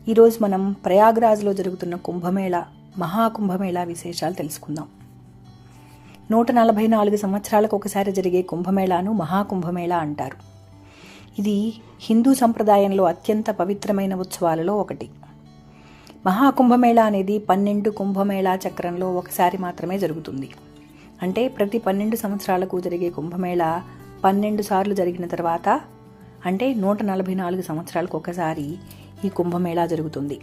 ఈరోజు మనం ప్రయాగ్రాజ్లో జరుగుతున్న కుంభమేళా, మహాకుంభమేళా విశేషాలు తెలుసుకుందాం. 144 సంవత్సరాలకు ఒకసారి జరిగే కుంభమేళాను మహాకుంభమేళా అంటారు. ఇది హిందూ సంప్రదాయంలో అత్యంత పవిత్రమైన ఉత్సవాలలో ఒకటి. మహాకుంభమేళా అనేది 12 కుంభమేళా చక్రంలో ఒకసారి మాత్రమే జరుగుతుంది. అంటే ప్రతి 12 సంవత్సరాలకు జరిగే కుంభమేళా 12 సార్లు జరిగిన తర్వాత, అంటే 144 సంవత్సరాలకు ఒకసారి ఈ కుంభమేళా జరుగుతుంది.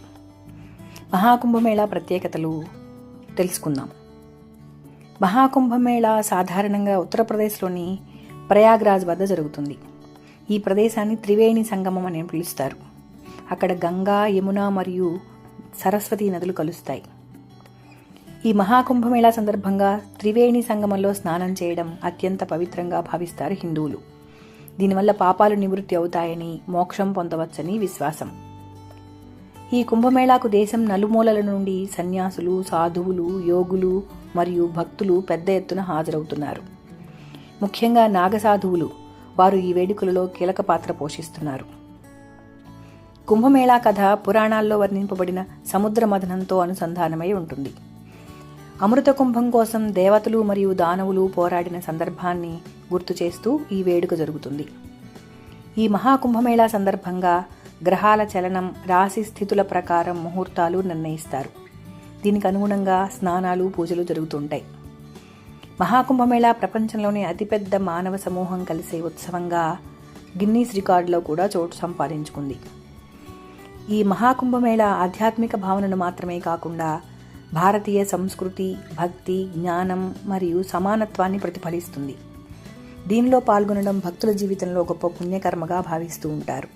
మహాకుంభమేళా ప్రత్యేకతలు తెలుసుకుందాం. మహాకుంభమేళా సాధారణంగా ఉత్తరప్రదేశ్లోని ప్రయాగ్రాజ్ వద్ద జరుగుతుంది. ఈ ప్రదేశాన్ని త్రివేణి సంగమం అని పిలుస్తారు. అక్కడ గంగా, యమున మరియు సరస్వతి నదులు కలుస్తాయి. ఈ మహాకుంభమేళా సందర్భంగా త్రివేణి సంగమంలో స్నానం చేయడం అత్యంత పవిత్రంగా భావిస్తారు హిందువులు. దీనివల్ల పాపాలు నివృత్తి అవుతాయని, మోక్షం పొందవచ్చని విశ్వాసం. ఈ కుంభమేళాకు దేశం నలుమూలల నుండి సన్యాసులు, సాధువులు, యోగులు మరియు భక్తులు పెద్ద ఎత్తున హాజరవుతున్నారు. ముఖ్యంగా నాగసాధువులు, వారు ఈ వేడుకలలో కీలక పాత్ర పోషిస్తున్నారు. కుంభమేళా కథ పురాణాల్లో వర్ణింపబడిన సముద్ర మథనంతో అనుసంధానమై ఉంటుంది. అమృత కుంభం కోసం దేవతలు మరియు దానవులు పోరాడిన సందర్భాన్ని గుర్తు చేస్తూ ఈ వేడుక జరుగుతుంది. ఈ మహాకుంభమేళా సందర్భంగా గ్రహాల చలనం, రాశి స్థితుల ప్రకారం ముహూర్తాలు నిర్ణయిస్తారు. దీనికి అనుగుణంగా స్నానాలు, పూజలు జరుగుతుంటాయి. మహాకుంభమేళా ప్రపంచంలోనే అతిపెద్ద మానవ సమూహం కలిసే ఉత్సవంగా గిన్నీస్ రికార్డులో కూడా చోటు సంపాదించుకుంది. ఈ మహాకుంభమేళా ఆధ్యాత్మిక భావనను మాత్రమే కాకుండా భారతీయ సంస్కృతి, భక్తి, జ్ఞానం మరియు సమానత్వాన్ని ప్రతిఫలిస్తుంది. దీనిలో పాల్గొనడం భక్తుల జీవితంలో గొప్ప పుణ్యకర్మగా భావిస్తూ ఉంటారు.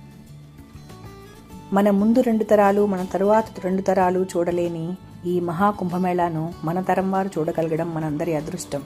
మన ముందు 2 తరాలు, మన తరువాత 2 తరాలు చూడలేని ఈ మహాకుంభమేళాను మన తరం వారు చూడగలగడం మనందరి అదృష్టం.